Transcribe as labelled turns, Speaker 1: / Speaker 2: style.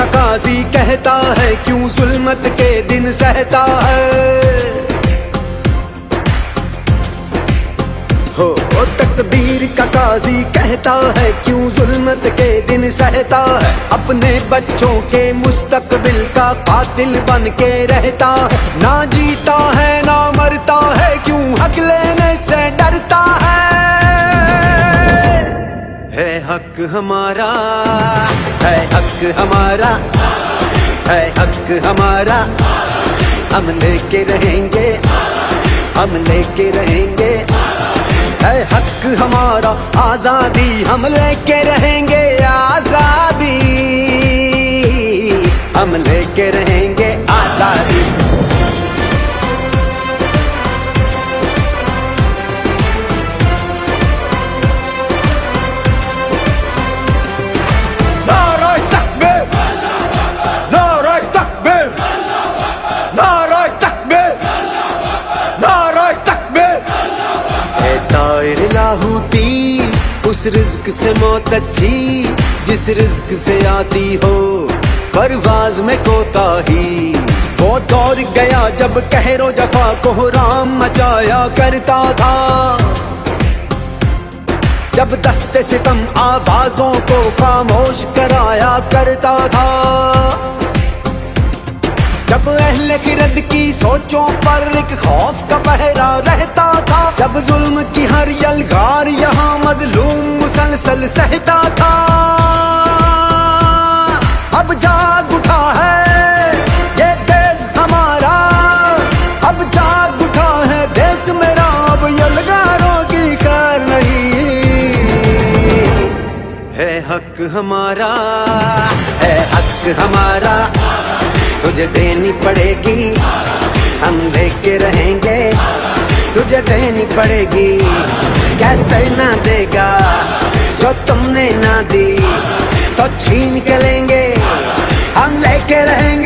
Speaker 1: काजी कहता है क्यों जुल्मत के दिन सहता है। हो तकदीर का काजी कहता है क्यों जुल्मत के दिन सहता है। अपने बच्चों के मुस्तकबिल का कातिल बन के रहता है। ना जीता है ना मरता है क्यों हक लेने से डरता है हक हमारा, है हक हमारा, है हक हमारा। हम लेके रहेंगे, हम लेके रहेंगे। है हक हमारा आजादी, हम लेके रहेंगे आजादी। हम लेके रहेंगे आजादी। लाहूती उस रिज्क से मौत अच्छी जिस रिज्क से आती हो परवाज में कोताही। वो दौर गया जब कहरो जफा को राम मचाया करता था। जब दस्ते सितम आवाजों को खामोश कराया करता था। जब अहले खिरद की सोचों पर एक खौफ का पहरा रहता था। जब जुल्म की हर यलगार यहाँ मजलूम मुसलसल सहता था। अब जाग उठा है ये देश हमारा, अब जाग उठा है देश मेरा। अब यलगारों की खैर नहीं, है हक हमारा, है हक हमारा। तुझे देनी पड़ेगी, हम लेके रहेंगे। तुझे देनी पड़ेगी, कैसे ना देगा जो तुमने ना दी तो छीन के लेंगे। हम लेके रहेंगे।